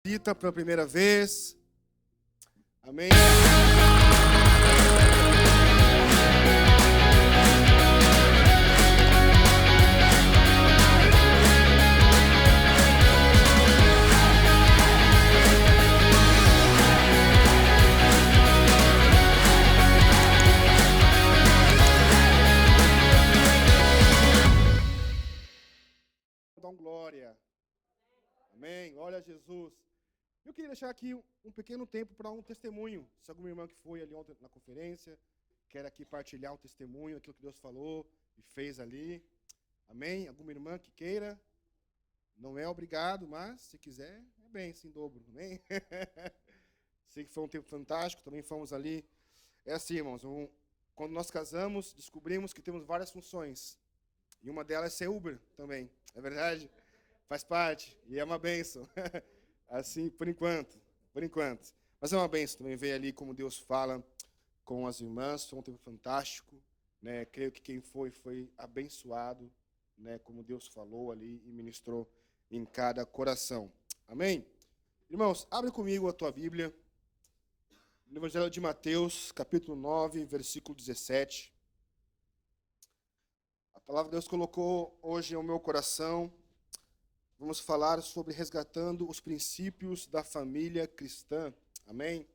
Visita pela primeira vez. Amém. Dá um glória. Amém. Glória a Jesus. Eu queria deixar aqui um pequeno tempo para um testemunho. Se alguma irmã que foi ali ontem na conferência, quer aqui partilhar um testemunho, aquilo que Deus falou e fez ali. Amém? Alguma irmã que queira? Não é obrigado, mas se quiser, é bênção em dobro. Amém? Sei que foi um tempo fantástico, também fomos ali. É assim, irmãos, quando nós casamos, descobrimos que temos várias funções. E uma delas é ser Uber também, é verdade? Faz parte, e é uma bênção. Assim, por enquanto. Mas é uma bênção também ver ali como Deus fala com as irmãs. Foi um tempo fantástico, né? Creio que quem foi abençoado, né? Como Deus falou ali e ministrou em cada coração. Amém? Irmãos, abre comigo a tua Bíblia, no Evangelho de Mateus, capítulo 9, versículo 17. A palavra de Deus colocou hoje ao meu coração. Vamos falar sobre resgatando os princípios da família cristã. Amém?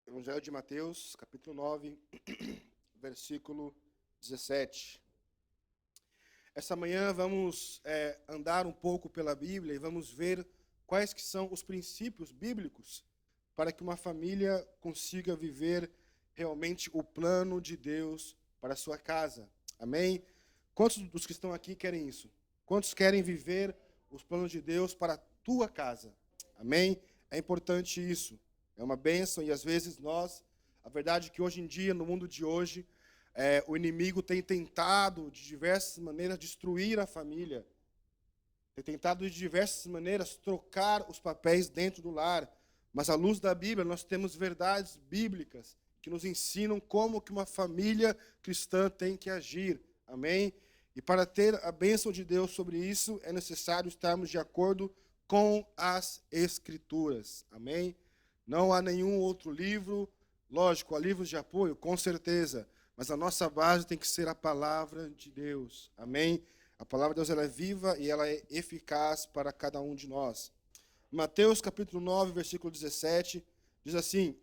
Evangelho de Mateus, capítulo 9, versículo 17. Essa manhã vamos andar um pouco pela Bíblia e vamos ver quais que são os princípios bíblicos para que uma família consiga viver realmente o plano de Deus para a sua casa. Amém? Quantos dos que estão aqui querem isso? Quantos querem viver os planos de Deus para a tua casa? Amém? É importante isso. É uma bênção e às vezes a verdade é que hoje em dia, no mundo de hoje, o inimigo tem tentado de diversas maneiras destruir a família. Tem tentado de diversas maneiras trocar os papéis dentro do lar. Mas à luz da Bíblia, nós temos verdades bíblicas que nos ensinam como que uma família cristã tem que agir. Amém? E para ter a bênção de Deus sobre isso, é necessário estarmos de acordo com as Escrituras. Amém? Não há nenhum outro livro. Lógico, há livros de apoio, com certeza. Mas a nossa base tem que ser a palavra de Deus. Amém? A palavra de Deus ela é viva e ela é eficaz para cada um de nós. Mateus capítulo 9, versículo 17, diz assim: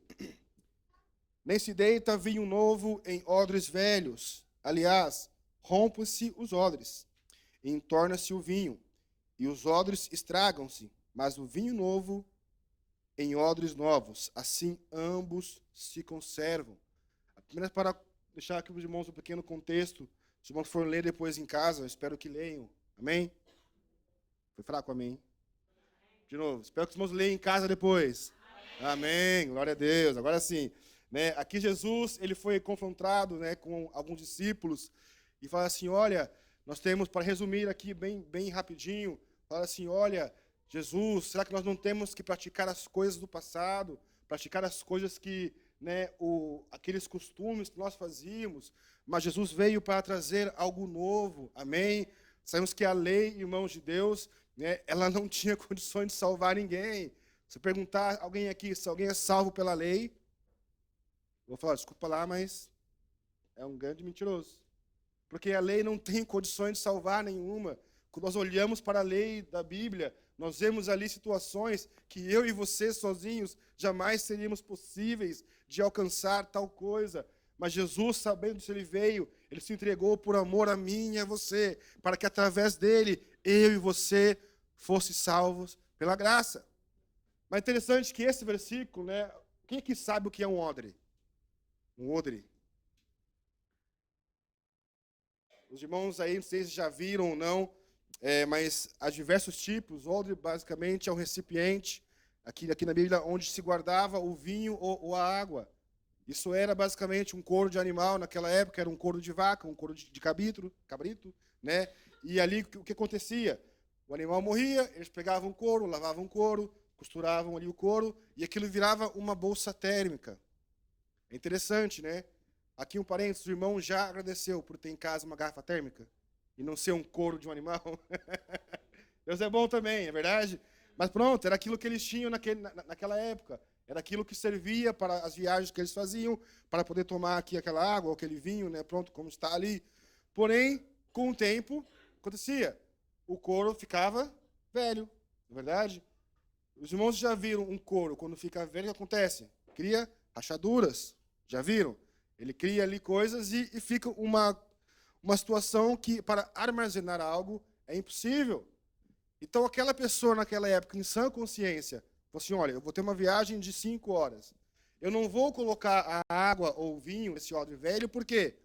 Nem se deita vinho novo em odres velhos. Aliás, rompam-se os odres, e entorna-se o vinho, e os odres estragam-se, mas o vinho novo em odres novos. Assim ambos se conservam. Apenas para deixar aqui para os irmãos um pequeno contexto. Se os irmãos forem ler depois em casa, eu espero que leiam. Amém? Foi fraco, amém? De novo, espero que os irmãos leiam em casa depois. Amém. Glória a Deus. Agora sim. Né? Aqui Jesus ele foi confrontado, né, com alguns discípulos e fala assim, olha, nós temos, para resumir aqui bem rapidinho, fala assim, olha, Jesus, será que nós não temos que praticar as coisas do passado, praticar as coisas que, né, aqueles costumes que nós fazíamos, mas Jesus veio para trazer algo novo, amém? Sabemos que a lei, irmãos de Deus, né, ela não tinha condições de salvar ninguém. Se perguntar a alguém aqui se alguém é salvo pela lei, vou falar, desculpa lá, mas é um grande mentiroso. Porque a lei não tem condições de salvar nenhuma. Quando nós olhamos para a lei da Bíblia, nós vemos ali situações que eu e você sozinhos jamais seríamos possíveis de alcançar tal coisa. Mas Jesus, sabendo se ele veio, ele se entregou por amor a mim e a você, para que através dele, eu e você fossem salvos pela graça. Mas é interessante que esse versículo, né, quem aqui sabe o que é um odre? Um odre. Os irmãos aí, não sei se já viram ou não, mas há diversos tipos. O odre, basicamente, é um recipiente, aqui na Bíblia, onde se guardava o vinho ou a água. Isso era, basicamente, um couro de animal. Naquela época, era um couro de vaca, um couro de cabrito, né? E ali, o que acontecia? O animal morria, eles pegavam o couro, lavavam o couro, costuravam ali o couro e aquilo virava uma bolsa térmica. É interessante, né? Aqui um parênteses, o irmão já agradeceu por ter em casa uma garrafa térmica e não ser um couro de um animal. Deus é bom também, é verdade? Mas pronto, era aquilo que eles tinham naquela época. Era aquilo que servia para as viagens que eles faziam, para poder tomar aqui aquela água, ou aquele vinho, né? Pronto, como está ali. Porém, com o tempo, acontecia. O couro ficava velho, não é verdade? Os irmãos já viram um couro, quando fica velho, o que acontece? Cria rachaduras, já viram? Ele cria ali coisas e fica uma situação que, para armazenar algo, é impossível. Então, aquela pessoa, naquela época, em sã consciência, falou assim, olha, eu vou ter uma viagem de 5 horas. Eu não vou colocar a água ou o vinho nesse odre velho, porque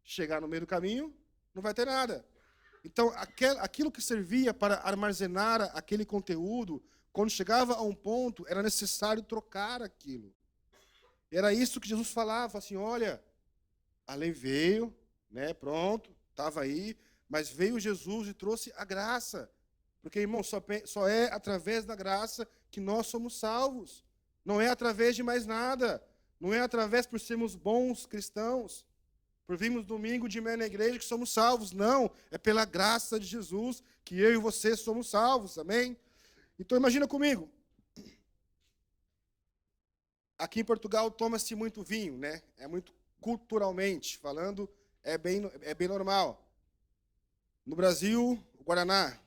chegar no meio do caminho, não vai ter nada. Então, aquilo que servia para armazenar aquele conteúdo, quando chegava a um ponto, era necessário trocar aquilo. Era isso que Jesus falava, assim, olha, a lei veio, né, pronto, estava aí, mas veio Jesus e trouxe a graça. Porque, irmão, só é através da graça que nós somos salvos. Não é através de mais nada. Não é através por sermos bons cristãos, por virmos domingo de manhã na igreja que somos salvos. Não, é pela graça de Jesus que eu e você somos salvos, amém? Então, imagina comigo. Aqui em Portugal toma-se muito vinho, né? É muito culturalmente falando, é bem normal. No Brasil, o Guaraná,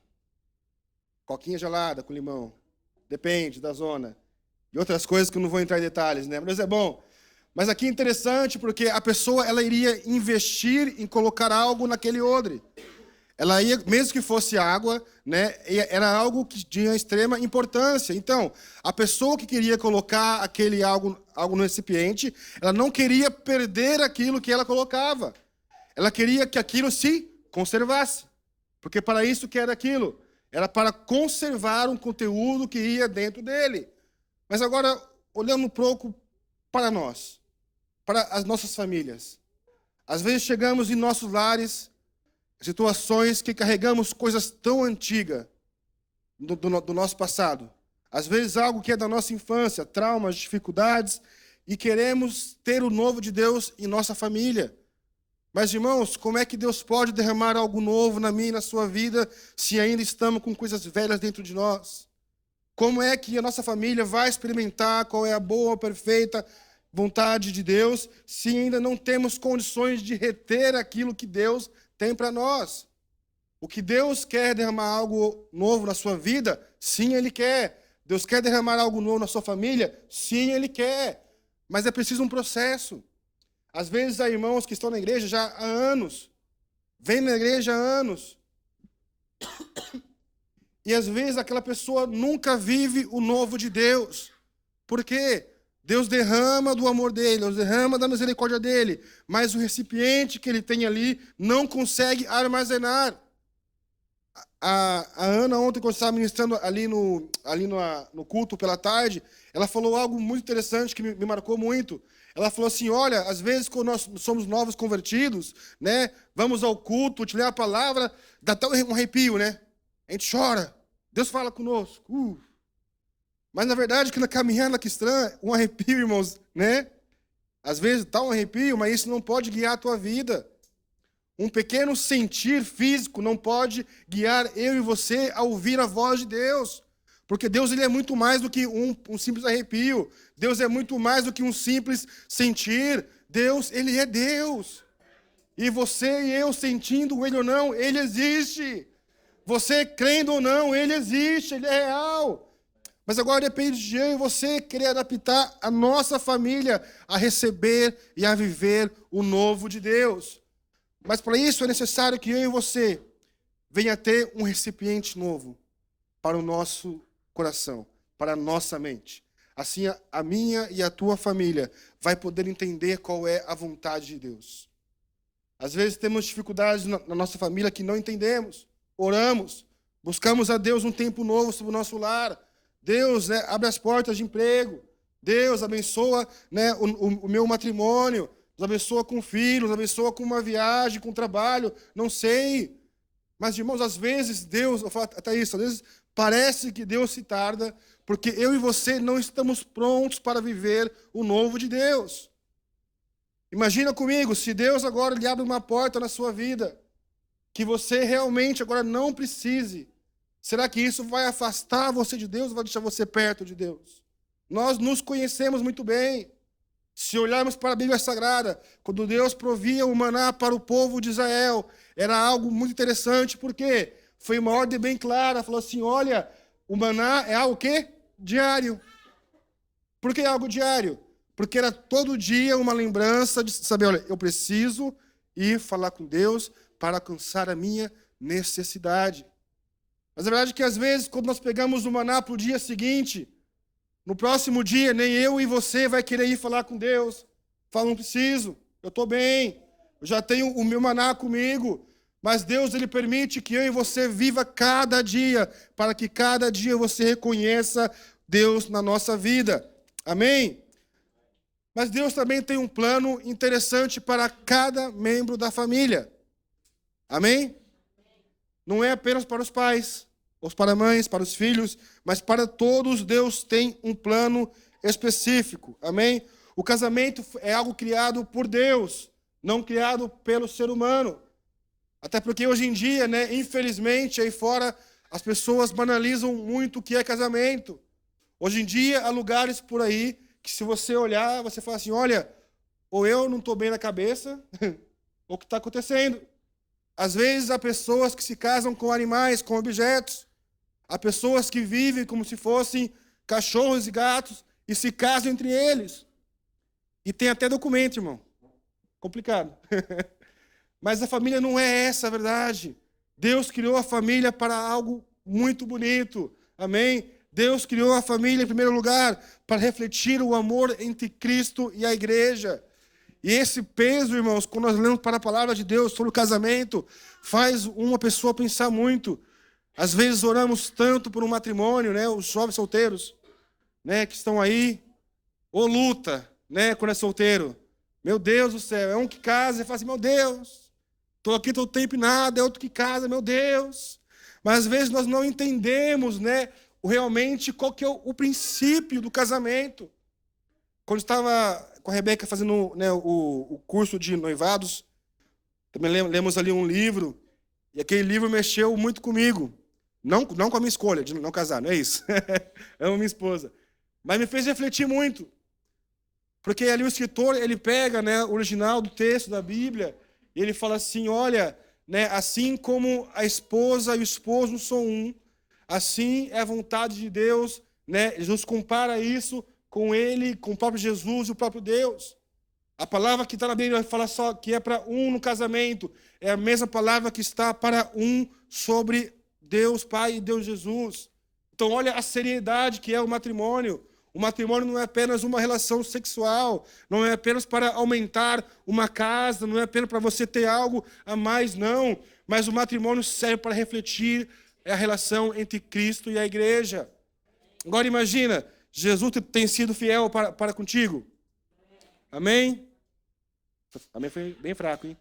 coquinha gelada com limão, depende da zona. E outras coisas que eu não vou entrar em detalhes, né? Mas é bom. Mas aqui é interessante porque a pessoa ela iria investir em colocar algo naquele odre. Ela ia, mesmo que fosse água, né, era algo que tinha extrema importância. Então, a pessoa que queria colocar aquele algo no recipiente, ela não queria perder aquilo que ela colocava. Ela queria que aquilo se conservasse. Porque para isso que era aquilo. Era para conservar um conteúdo que ia dentro dele. Mas agora, olhando um pouco para nós, para as nossas famílias. Às vezes chegamos em nossos lares, situações que carregamos coisas tão antigas do nosso passado. Às vezes algo que é da nossa infância, traumas, dificuldades, e queremos ter o novo de Deus em nossa família. Mas, irmãos, como é que Deus pode derramar algo novo na minha e na sua vida se ainda estamos com coisas velhas dentro de nós? Como é que a nossa família vai experimentar qual é a boa, perfeita vontade de Deus se ainda não temos condições de reter aquilo que Deus tem para nós? O que Deus quer derramar algo novo na sua vida? Sim, Ele quer. Deus quer derramar algo novo na sua família? Sim, Ele quer. Mas é preciso um processo. Às vezes há irmãos que estão na igreja já há anos, vêm na igreja há anos, e às vezes aquela pessoa nunca vive o novo de Deus. Por quê? Deus derrama do amor dele, Deus derrama da misericórdia dele, mas o recipiente que ele tem ali não consegue armazenar. A Ana, ontem, quando estava ministrando ali no culto pela tarde, ela falou algo muito interessante que me marcou muito. Ela falou assim, olha, às vezes quando nós somos novos convertidos, né, vamos ao culto, te ler a palavra, dá até um arrepio, né? A gente chora, Deus fala conosco. Mas na verdade, que na caminhada cristã, um arrepio, irmãos, né? Às vezes dá um arrepio, mas isso não pode guiar a tua vida. Um pequeno sentir físico não pode guiar eu e você a ouvir a voz de Deus. Porque Deus ele é muito mais do que um simples arrepio. Deus é muito mais do que um simples sentir. Deus, Ele é Deus. E você e eu, sentindo Ele ou não, Ele existe. Você crendo ou não, Ele existe, Ele é real. Mas agora depende de eu e você querer adaptar a nossa família a receber e a viver o novo de Deus. Mas para isso é necessário que eu e você venha ter um recipiente novo para o nosso coração, para a nossa mente. Assim, a minha e a tua família vai poder entender qual é a vontade de Deus. Às vezes temos dificuldades na nossa família que não entendemos. Oramos, buscamos a Deus um tempo novo sobre o nosso lar. Deus, né, abre as portas de emprego. Deus abençoa, né, o meu matrimônio. Nos abençoa com filhos, nos abençoa com uma viagem, com trabalho. Não sei. Mas, irmãos, às vezes Deus, eu falo até isso, às vezes parece que Deus se tarda, porque eu e você não estamos prontos para viver o novo de Deus. Imagina comigo, se Deus agora lhe abre uma porta na sua vida, que você realmente agora não precise, será que isso vai afastar você de Deus ou vai deixar você perto de Deus? Nós nos conhecemos muito bem. Se olharmos para a Bíblia Sagrada, quando Deus provia o maná para o povo de Israel, era algo muito interessante, porque foi uma ordem bem clara, falou assim, olha, o maná é algo o quê? Diário. Por que algo diário? Porque era todo dia uma lembrança de saber, olha, eu preciso ir falar com Deus para alcançar a minha necessidade. Mas a verdade é que às vezes, quando nós pegamos o maná para o dia seguinte, no próximo dia, nem eu e você vai querer ir falar com Deus. Fala, não preciso, eu estou bem, eu já tenho o meu maná comigo. Mas Deus, Ele permite que eu e você viva cada dia, para que cada dia você reconheça Deus na nossa vida. Amém? Mas Deus também tem um plano interessante para cada membro da família. Amém? Não é apenas para os pais, ou para as mães, para os filhos, mas para todos Deus tem um plano específico. Amém? O casamento é algo criado por Deus, não criado pelo ser humano. Até porque hoje em dia, né, infelizmente, aí fora, as pessoas banalizam muito o que é casamento. Hoje em dia, há lugares por aí que se você olhar, você fala assim, olha, ou eu não estou bem na cabeça, ou o que está acontecendo. Às vezes, há pessoas que se casam com animais, com objetos. Há pessoas que vivem como se fossem cachorros e gatos e se casam entre eles. E tem até documento, irmão. Complicado. Mas a família não é essa a verdade. Deus criou a família para algo muito bonito. Amém? Deus criou a família, em primeiro lugar, para refletir o amor entre Cristo e a igreja. E esse peso, irmãos, quando nós lemos para a palavra de Deus sobre o casamento, faz uma pessoa pensar muito. Às vezes oramos tanto por um matrimônio, né, os jovens solteiros, né, que estão aí, ou luta, né, quando é solteiro. Meu Deus do céu, é um que casa e fala assim, meu Deus, estou aqui todo tempo e nada, é outro que casa, meu Deus. Mas às vezes nós não entendemos, né, realmente qual que é o princípio do casamento. Quando estava com a Rebeca fazendo, né, o curso de noivados, também lemos ali um livro, e aquele livro mexeu muito comigo. Não com a minha escolha de não casar, não é isso. Amo minha esposa. Mas me fez refletir muito. Porque ali o escritor, ele pega, né, o original do texto da Bíblia, e ele fala assim, olha, né, assim como a esposa e o esposo são um, assim é a vontade de Deus, né? Jesus compara isso com ele, com o próprio Jesus e o próprio Deus. A palavra que está na Bíblia fala só que é para um no casamento. É a mesma palavra que está para um sobre Deus Pai e Deus Jesus. Então olha a seriedade que é o matrimônio. O matrimônio não é apenas uma relação sexual, não é apenas para aumentar uma casa, não é apenas para você ter algo a mais, não. Mas o matrimônio serve para refletir a relação entre Cristo e a igreja. Agora imagina, Jesus tem sido fiel para contigo. Amém? Amém foi bem fraco, hein?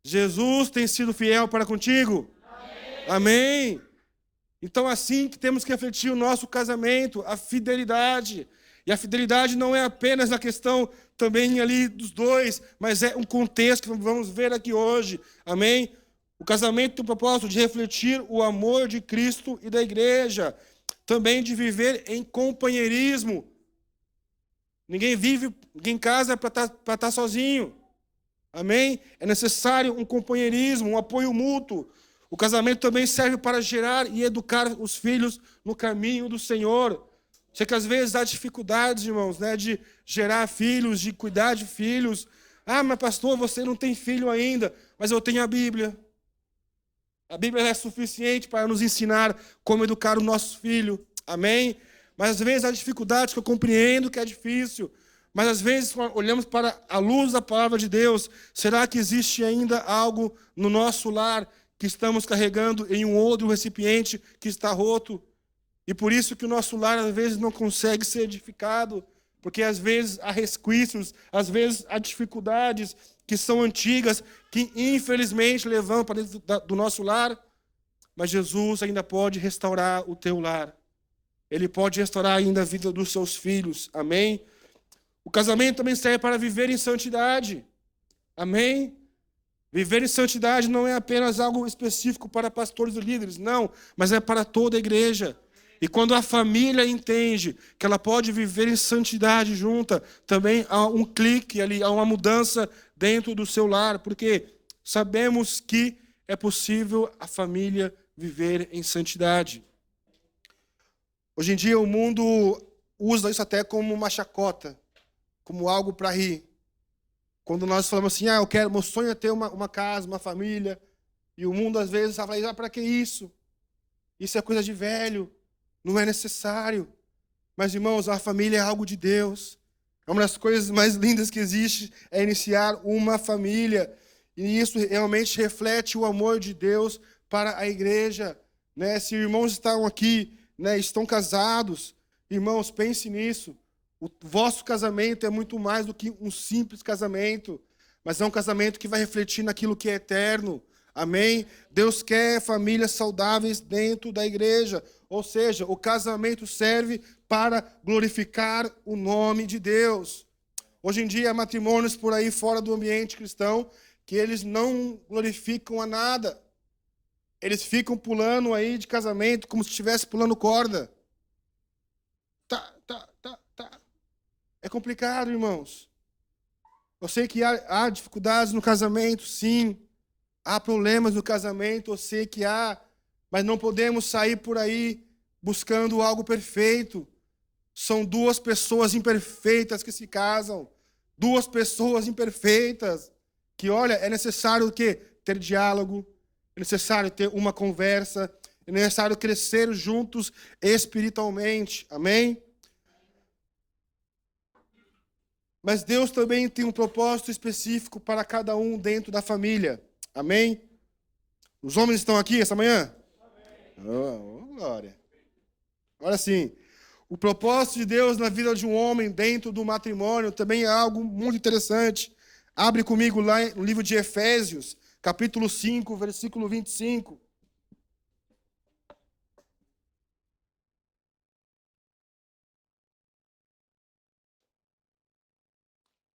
Jesus tem sido fiel para contigo? Amém. Amém. Então assim que temos que refletir o nosso casamento, a fidelidade. E a fidelidade não é apenas na questão também ali dos dois, mas é um contexto que vamos ver aqui hoje. Amém? O casamento tem o propósito de refletir o amor de Cristo e da igreja. Também de viver em companheirismo. Ninguém casa para estar sozinho. Amém? É necessário um companheirismo, um apoio mútuo. O casamento também serve para gerar e educar os filhos no caminho do Senhor. Sei que às vezes há dificuldades, irmãos, né, de gerar filhos, de cuidar de filhos. Ah, mas pastor, você não tem filho ainda, mas eu tenho a Bíblia. A Bíblia é suficiente para nos ensinar como educar o nosso filho. Amém? Mas às vezes há dificuldades que eu compreendo que é difícil. Mas às vezes olhamos para a luz da palavra de Deus. Será que existe ainda algo no nosso lar que estamos carregando em um outro recipiente que está roto? E por isso que o nosso lar às vezes não consegue ser edificado. porque às vezes há resquícios, às vezes há dificuldades que são antigas, que infelizmente levam para dentro do nosso lar, mas Jesus ainda pode restaurar o teu lar. Ele pode restaurar ainda a vida dos seus filhos. Amém? O casamento também serve para viver em santidade. Amém? Viver em santidade não é apenas algo específico para pastores e líderes, não, mas é para toda a igreja. E quando a família entende que ela pode viver em santidade junta, também há um clique ali, há uma mudança dentro do seu lar, porque sabemos que é possível a família viver em santidade. Hoje em dia o mundo usa isso até como uma chacota, como algo para rir. Quando nós falamos assim, meu sonho é ter uma casa, uma família, e o mundo às vezes fala, para que isso? Isso é coisa de velho, não é necessário. Mas, irmãos, a família é algo de Deus. É uma das coisas mais lindas que existe, é iniciar uma família. E isso realmente reflete o amor de Deus para a igreja. Né? Se irmãos estão aqui, né, estão casados, irmãos, pense nisso. O vosso casamento é muito mais do que um simples casamento, mas é um casamento que vai refletir naquilo que é eterno. Amém? Deus quer famílias saudáveis dentro da igreja. Ou seja, o casamento serve para glorificar o nome de Deus. Hoje em dia, há matrimônios por aí fora do ambiente cristão que eles não glorificam a nada. Eles ficam pulando aí de casamento como se estivesse pulando corda. Tá. É complicado, irmãos. Eu sei que há dificuldades no casamento, sim. Há problemas no casamento, eu sei que há. Mas não podemos sair por aí buscando algo perfeito. São duas pessoas imperfeitas que se casam. Duas pessoas imperfeitas. Que, olha, é necessário o quê? Ter diálogo. É necessário ter uma conversa. É necessário crescer juntos espiritualmente. Amém? Mas Deus também tem um propósito específico para cada um dentro da família. Amém? Os homens estão aqui essa manhã? Oh, glória. Agora sim. O propósito de Deus na vida de um homem dentro do matrimônio também é algo muito interessante. Abre comigo lá no livro de Efésios, capítulo 5, versículo 25.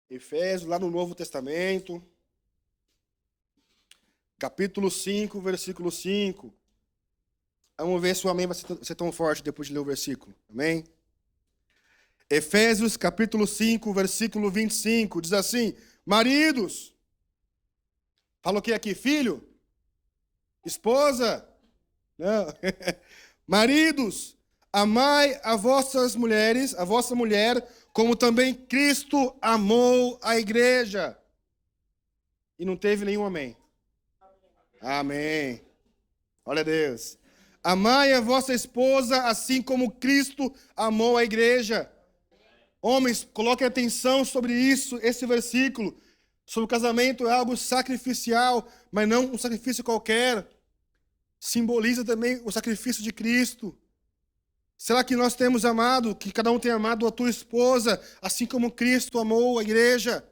Efésios, lá no Novo Testamento, capítulo 5, versículo 5. Vamos ver se o amém vai ser tão forte depois de ler o versículo. Amém? Efésios, capítulo 5, versículo 25, diz assim: maridos, fala o que aqui? Filho? Esposa? Não. Maridos, amai a vossas mulheres, a vossa mulher, como também Cristo amou a igreja. E não teve nenhum amém. Amém. Olha a Deus. Amai a vossa esposa, assim como Cristo amou a igreja. Homens, coloquem atenção sobre isso, esse versículo. Sobre o casamento é algo sacrificial, mas não um sacrifício qualquer. Simboliza também o sacrifício de Cristo. Será que nós temos amado, que cada um tem amado a tua esposa, assim como Cristo amou a igreja?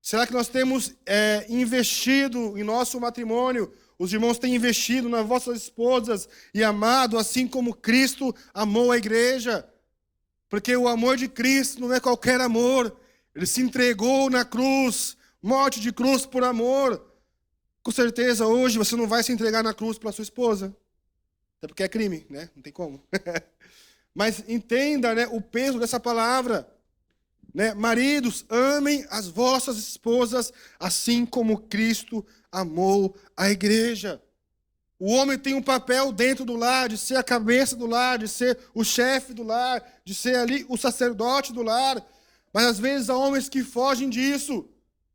Será que nós temos investido em nosso matrimônio? Os irmãos têm investido nas vossas esposas e amado, assim como Cristo amou a igreja? Porque o amor de Cristo não é qualquer amor. Ele se entregou na cruz, morte de cruz por amor. Com certeza, hoje você não vai se entregar na cruz pela sua esposa. Até porque é crime, né? Não tem como. Mas entenda, né, o peso dessa palavra. Né? Maridos, amem as vossas esposas, assim como Cristo amou a igreja. O homem tem um papel dentro do lar, de ser a cabeça do lar, de ser o chefe do lar, de ser ali o sacerdote do lar. Mas às vezes há homens que fogem disso.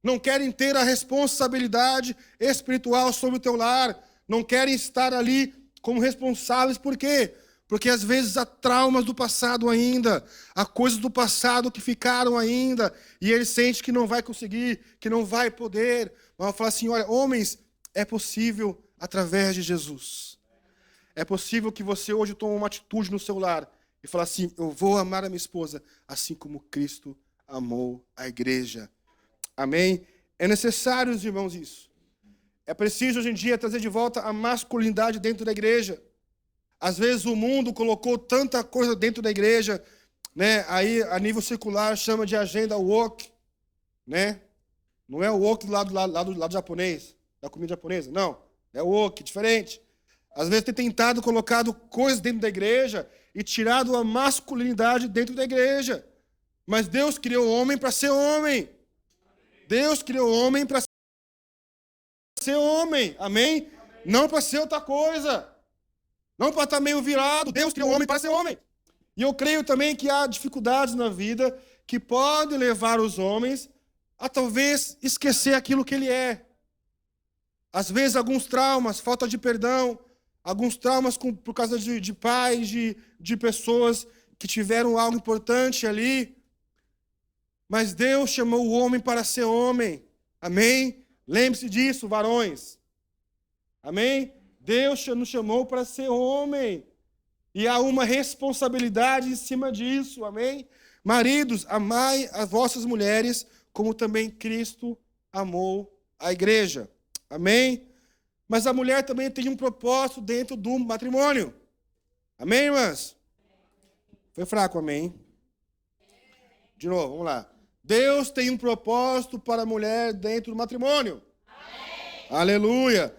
Não querem ter a responsabilidade espiritual sobre o teu lar. Não querem estar ali como responsáveis. Por quê? Porque às vezes há traumas do passado ainda. Há coisas do passado que ficaram ainda. E ele sente que não vai conseguir, que não vai poder. Mas eu falo assim, olha, homens, é possível através de Jesus. É possível que você hoje tome uma atitude no seu lar e falar assim: eu vou amar a minha esposa assim como Cristo amou a igreja. Amém? É necessário, irmãos, isso. É preciso, hoje em dia, trazer de volta a masculinidade dentro da igreja. Às vezes o mundo colocou tanta coisa dentro da igreja, né? Aí, a nível secular, chama de agenda woke, né? Não é o woke do lado japonês, da comida japonesa, não. É o woke, diferente. Às vezes tem tentado colocado coisas dentro da igreja e tirado a masculinidade dentro da igreja. Mas Deus criou o homem para ser homem. Deus criou o homem para ser homem, amém? Não para ser outra coisa. Não para estar meio virado. Deus criou o homem para ser homem. E eu creio também que há dificuldades na vida que podem levar os homens a talvez esquecer aquilo que ele é. Às vezes alguns traumas, falta de perdão, alguns traumas por causa de pais, de pessoas que tiveram algo importante ali. Mas Deus chamou o homem para ser homem. Amém? Lembre-se disso, varões. Amém? Deus nos chamou para ser homem. E há uma responsabilidade em cima disso. Amém? Maridos, amai as vossas mulheres, como também Cristo amou a igreja. Amém? Mas a mulher também tem um propósito dentro do matrimônio. Amém, irmãs? Foi fraco, amém? De novo, vamos lá. Deus tem um propósito para a mulher dentro do matrimônio. Amém. Aleluia.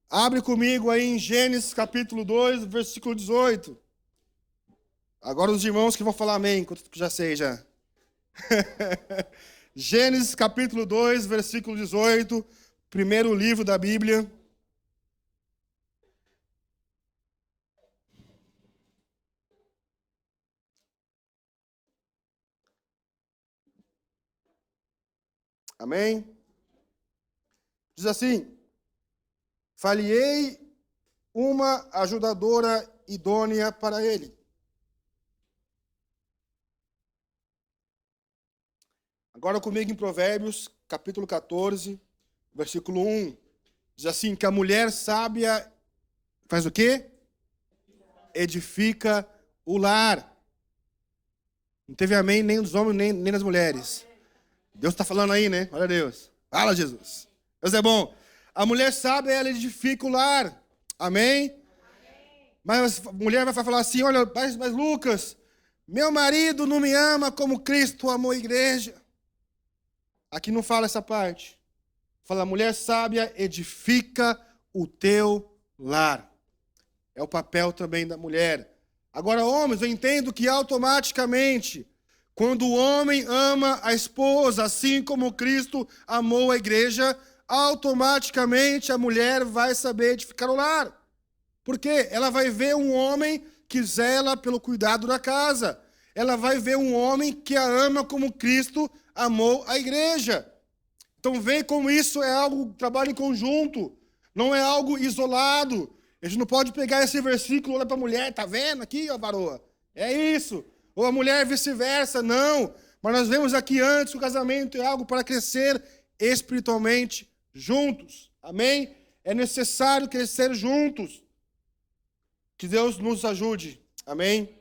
Abre comigo aí em Gênesis capítulo 2, versículo 18. Agora os irmãos que vão falar amém, enquanto eu já sei já. Gênesis capítulo 2, versículo 18, primeiro livro da Bíblia. Amém? Diz assim: falhei uma ajudadora idônea para ele. Agora comigo em Provérbios, capítulo 14, versículo 1. Diz assim, que a mulher sábia faz o quê? Edifica o lar. Não teve amém nem dos homens, nem das mulheres. Deus está falando aí, né? Olha Deus. Fala, Jesus. Deus é bom. A mulher sábia, ela edifica o lar. Amém? Mas a mulher vai falar assim, olha, mas Lucas, meu marido não me ama como Cristo amou a igreja. Aqui não fala essa parte. Fala, a mulher sábia edifica o teu lar. É o papel também da mulher. Agora, homens, eu entendo que automaticamente, quando o homem ama a esposa, assim como Cristo amou a igreja, automaticamente a mulher vai saber edificar o lar. Por quê? Ela vai ver um homem que zela pelo cuidado da casa. Ela vai ver um homem que a ama como Cristo amou a igreja. Então vê como isso é algo, trabalho em conjunto, não é algo isolado. A gente não pode pegar esse versículo e olhar para a mulher, tá vendo aqui, ó, varoa? É isso. Ou a mulher vice-versa, não. Mas nós vemos aqui antes que o casamento é algo para crescer espiritualmente juntos. Amém? É necessário crescer juntos. Que Deus nos ajude. Amém?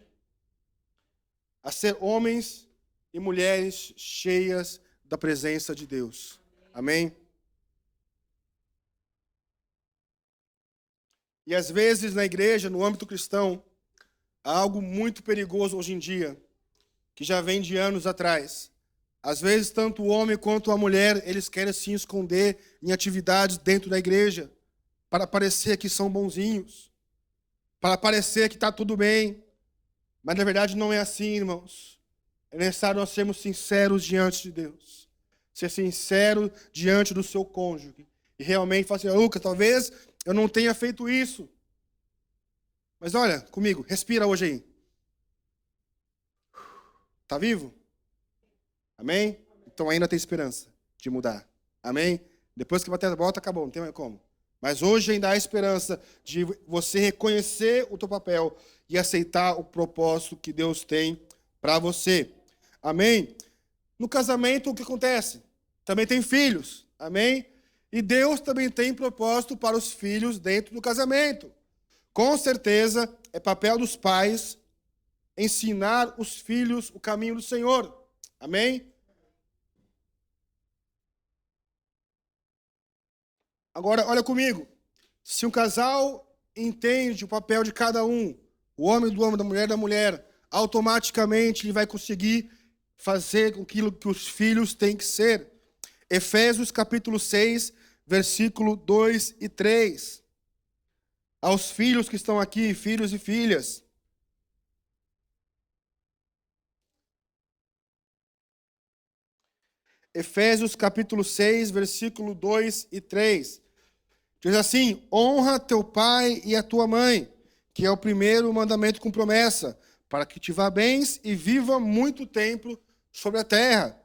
A ser homens e mulheres cheias da presença de Deus. Amém? E às vezes na igreja, no âmbito cristão, há algo muito perigoso hoje em dia, que já vem de anos atrás. Às vezes, tanto o homem quanto a mulher, eles querem se esconder em atividades dentro da igreja, para parecer que são bonzinhos, para parecer que está tudo bem. Mas na verdade não é assim, irmãos. É necessário nós sermos sinceros diante de Deus. Ser sincero diante do seu cônjuge. E realmente falar assim, Lucas, talvez eu não tenha feito isso. Mas olha, comigo, respira hoje aí. Está vivo? Amém? Então ainda tem esperança de mudar. Amém? Depois que bater a bota, acabou, não tem mais como. Mas hoje ainda há esperança de você reconhecer o teu papel e aceitar o propósito que Deus tem para você. Amém? No casamento, o que acontece? Também tem filhos. Amém? E Deus também tem propósito para os filhos dentro do casamento. Com certeza, é papel dos pais ensinar os filhos o caminho do Senhor. Amém? Agora, olha comigo. Se um casal entende o papel de cada um, o homem do homem, da mulher, automaticamente ele vai conseguir fazer aquilo que os filhos têm que ser. Efésios capítulo 6, versículo 2 e 3. Aos filhos que estão aqui, filhos e filhas. Efésios capítulo 6, versículo 2 e 3. Diz assim: honra teu pai e a tua mãe, que é o primeiro mandamento com promessa, para que te vá bens e viva muito tempo sobre a terra.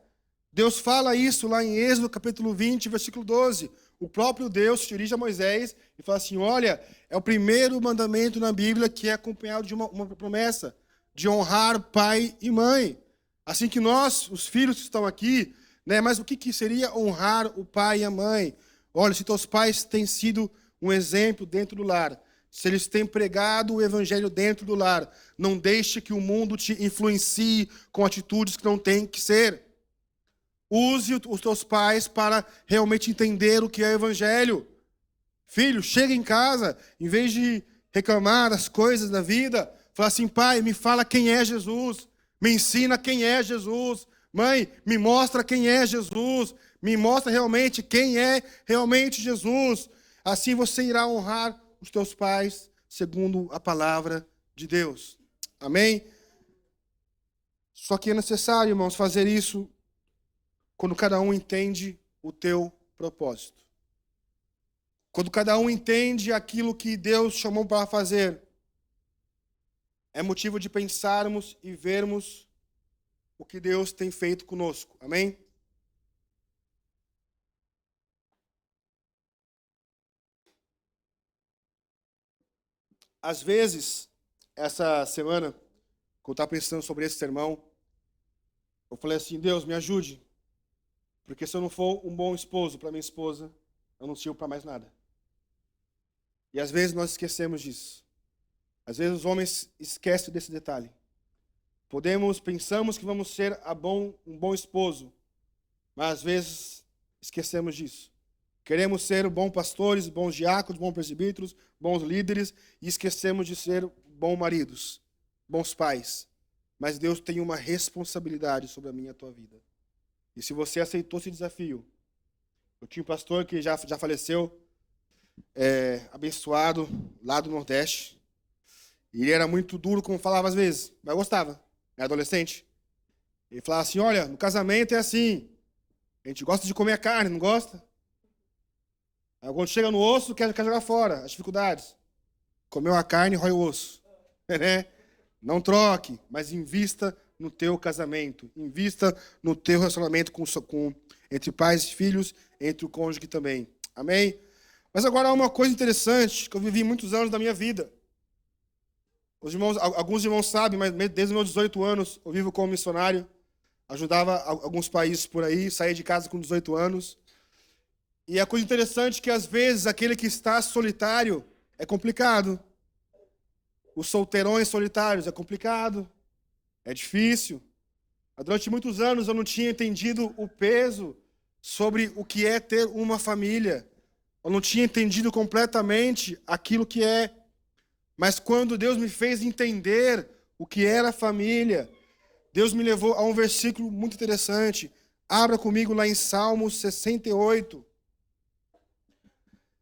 Deus fala isso lá em Êxodo capítulo 20, versículo 12. O próprio Deus se dirige a Moisés e fala assim: olha, é o primeiro mandamento na Bíblia que é acompanhado de uma promessa, de honrar pai e mãe. Assim que nós, os filhos que estão aqui, né, mas o que seria honrar o pai e a mãe? Olha, se teus pais têm sido um exemplo dentro do lar, se eles têm pregado o evangelho dentro do lar, não deixe que o mundo te influencie com atitudes que não têm que ser. Use os teus pais para realmente entender o que é o evangelho. Filho, chega em casa, em vez de reclamar das coisas da vida, fala assim: pai, me fala quem é Jesus, me ensina quem é Jesus. Mãe, me mostra quem é Jesus, me mostra realmente quem é realmente Jesus. Assim você irá honrar os teus pais segundo a palavra de Deus. Amém? Só que é necessário, irmãos, fazer isso quando cada um entende o teu propósito. Quando cada um entende aquilo que Deus chamou para fazer. É motivo de pensarmos e vermos o que Deus tem feito conosco. Amém? Às vezes, essa semana, quando eu estava pensando sobre esse sermão, eu falei assim: Deus, me ajude. Porque se eu não for um bom esposo para minha esposa, eu não sirvo para mais nada. E às vezes nós esquecemos disso. Às vezes os homens esquecem desse detalhe. Pensamos que vamos ser um bom esposo, mas às vezes esquecemos disso. Queremos ser bons pastores, bons diáconos, bons presbíteros, bons líderes, e esquecemos de ser bons maridos, bons pais. Mas Deus tem uma responsabilidade sobre a minha e a tua vida. E se você aceitou esse desafio, eu tinha um pastor que já faleceu, abençoado, lá do Nordeste. E ele era muito duro, como falava às vezes, mas eu gostava, era adolescente. Ele falava assim: olha, no casamento é assim, a gente gosta de comer a carne, não gosta? Aí quando chega no osso, quer jogar fora, as dificuldades. Comeu a carne, rói o osso. Né? Não troque, mas invista no teu casamento. Invista no teu relacionamento entre pais e filhos, entre o cônjuge também. Amém? Mas agora há uma coisa interessante que eu vivi muitos anos da minha vida. Alguns irmãos sabem, mas desde os meus 18 anos eu vivo como missionário. Ajudava alguns países por aí, saí de casa com 18 anos. E a coisa interessante é que às vezes aquele que está solitário é complicado. Os solteirões solitários é complicado, é difícil. Durante muitos anos eu não tinha entendido o peso sobre o que é ter uma família. Eu não tinha entendido completamente aquilo que é. Mas quando Deus me fez entender o que era a família, Deus me levou a um versículo muito interessante. Abra comigo lá em Salmos 68.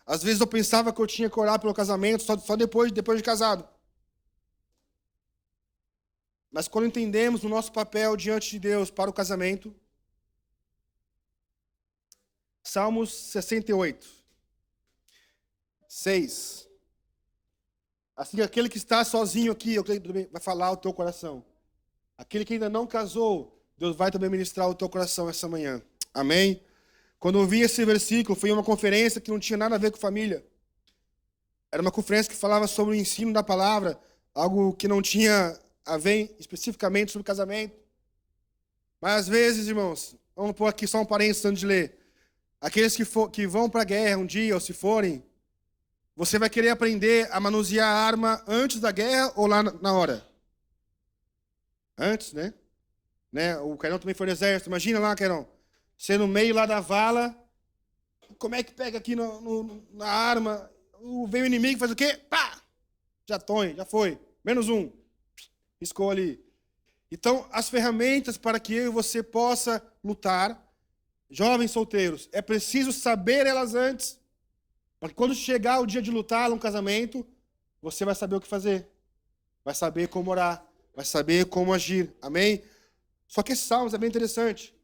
Às vezes eu pensava que eu tinha que orar pelo casamento só depois de casado. Mas quando entendemos o nosso papel diante de Deus para o casamento, Salmos 68, 6. Assim, aquele que está sozinho aqui, vai falar ao teu coração. Aquele que ainda não casou, Deus vai também ministrar o teu coração essa manhã. Amém? Quando eu vi esse versículo, foi em uma conferência que não tinha nada a ver com família. Era uma conferência que falava sobre o ensino da palavra, algo que não tinha a ver especificamente sobre casamento. Mas às vezes, irmãos, vamos pôr aqui só um parênteses antes de ler. Aqueles que vão para a guerra um dia, ou se forem, você vai querer aprender a manusear a arma antes da guerra ou lá na hora? Antes, né? O Cairão também foi no exército. Imagina lá, Cairão. Você no meio lá da vala. Como é que pega aqui na arma? Vem o inimigo, faz o quê? Pá! Já foi. Menos um. Riscou ali. Então, as ferramentas para que eu e você possa lutar, jovens solteiros, é preciso saber elas antes. Para que quando chegar o dia de lutar num casamento, você vai saber o que fazer. Vai saber como orar. Vai saber como agir. Amém? Só que esse Salmos é bem interessante.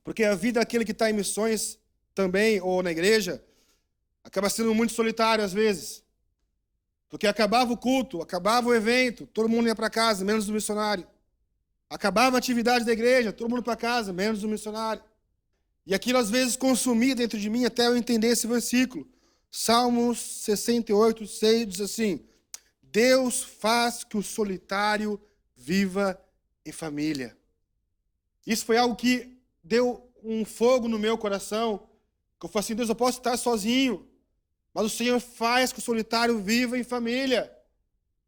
Porque a vida daquele que está em missões também, ou na igreja, acaba sendo muito solitário às vezes. Porque acabava o culto, acabava o evento, todo mundo ia para casa, menos o missionário. Acabava a atividade da igreja, todo mundo para casa, menos o missionário. E aquilo às vezes consumia dentro de mim até eu entender esse versículo. Salmos 68, 6 diz assim: Deus faz que o solitário viva em família. Isso foi algo que deu um fogo no meu coração, que eu falei assim: Deus, eu posso estar sozinho, mas o Senhor faz que o solitário viva em família.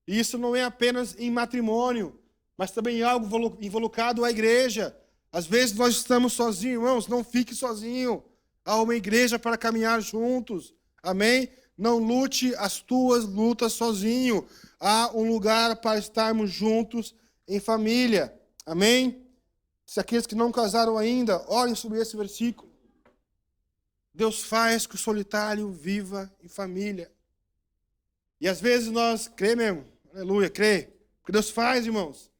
E isso não é apenas em matrimônio, mas também em algo involucrado à igreja. Às vezes nós estamos sozinhos, irmãos, não fique sozinho. Há uma igreja para caminhar juntos. Amém? Não lute as tuas lutas sozinho. Há um lugar para estarmos juntos em família. Amém? Se aqueles que não casaram ainda, olhem sobre esse versículo. Deus faz que o solitário viva em família. E às vezes nós crê mesmo. Aleluia, crê. Porque Deus faz, irmãos.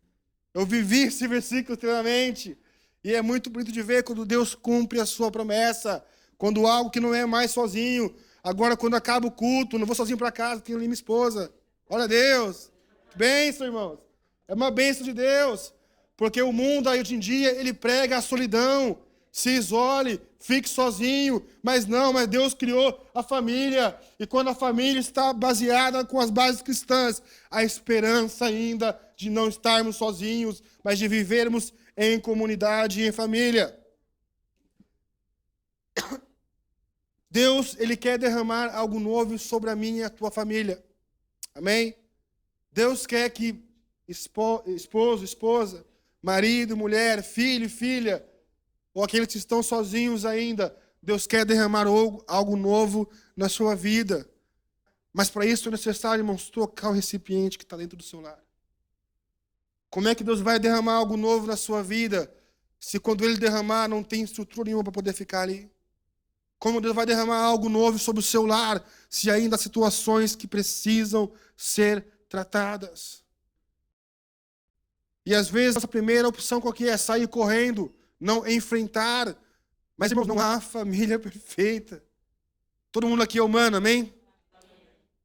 Eu vivi esse versículo extremamente. E é muito bonito de ver quando Deus cumpre a sua promessa. Quando algo que não é mais sozinho. Agora, quando acaba o culto, não vou sozinho para casa, tenho ali minha esposa. Olha a Deus. Bênção, irmãos. É uma bênção de Deus. Porque o mundo, aí, hoje em dia, ele prega a solidão. Se isole, fique sozinho. Mas Deus criou a família. E quando a família está baseada com as bases cristãs, há esperança ainda de não estarmos sozinhos, mas de vivermos em comunidade e em família. Deus, Ele quer derramar algo novo sobre a minha e a tua família. Amém? Deus quer que esposo, esposa, marido, mulher, filho, filha, ou aqueles que estão sozinhos ainda, Deus quer derramar algo novo na sua vida. Mas para isso é necessário, irmãos, trocar o recipiente que está dentro do seu lar. Como é que Deus vai derramar algo novo na sua vida, se quando Ele derramar não tem estrutura nenhuma para poder ficar ali? Como Deus vai derramar algo novo sobre o seu lar, se ainda há situações que precisam ser tratadas? E às vezes a primeira opção qual que é? Sair correndo, não enfrentar. Mas, irmãos, não há família perfeita. Todo mundo aqui é humano, amém?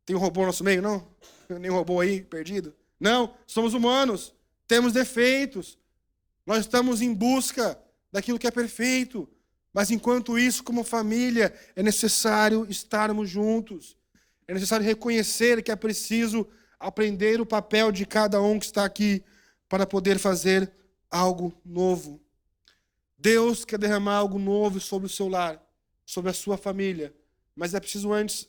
Tem um robô no nosso meio, não? Nenhum robô aí, perdido? Não, somos humanos, temos defeitos. Nós estamos em busca daquilo que é perfeito. Mas enquanto isso, como família, é necessário estarmos juntos. É necessário reconhecer que é preciso aprender o papel de cada um que está aqui para poder fazer algo novo. Deus quer derramar algo novo sobre o seu lar, sobre a sua família. Mas é preciso antes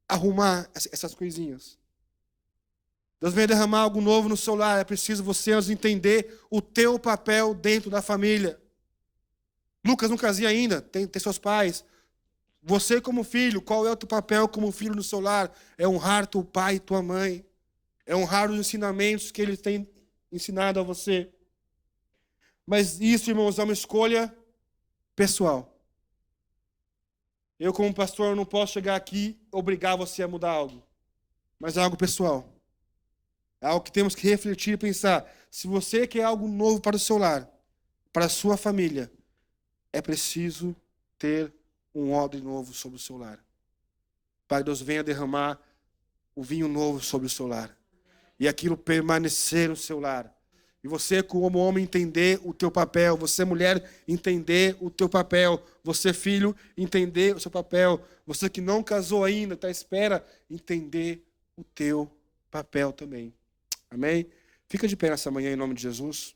arrumar essas coisinhas. Deus vem derramar algo novo no seu lar. É preciso você entender o teu papel dentro da família. Lucas não casou ainda, tem seus pais. Você como filho, qual é o teu papel como filho no seu lar? É honrar teu pai e tua mãe. É honrar os ensinamentos que eles têm ensinado a você. Mas isso, irmãos, é uma escolha pessoal. Eu, como pastor, não posso chegar aqui e obrigar você a mudar algo. Mas é algo pessoal. É algo que temos que refletir e pensar. Se você quer algo novo para o seu lar, para a sua família, é preciso ter um odre novo sobre o seu lar. Pai, Deus venha derramar o vinho novo sobre o seu lar. E aquilo permanecer no seu lar. E você, como homem, entender o teu papel. Você, mulher, entender o teu papel. Você, filho, entender o seu papel. Você que não casou ainda, está à espera, entender o teu papel também. Amém? Fica de pé nessa manhã em nome de Jesus.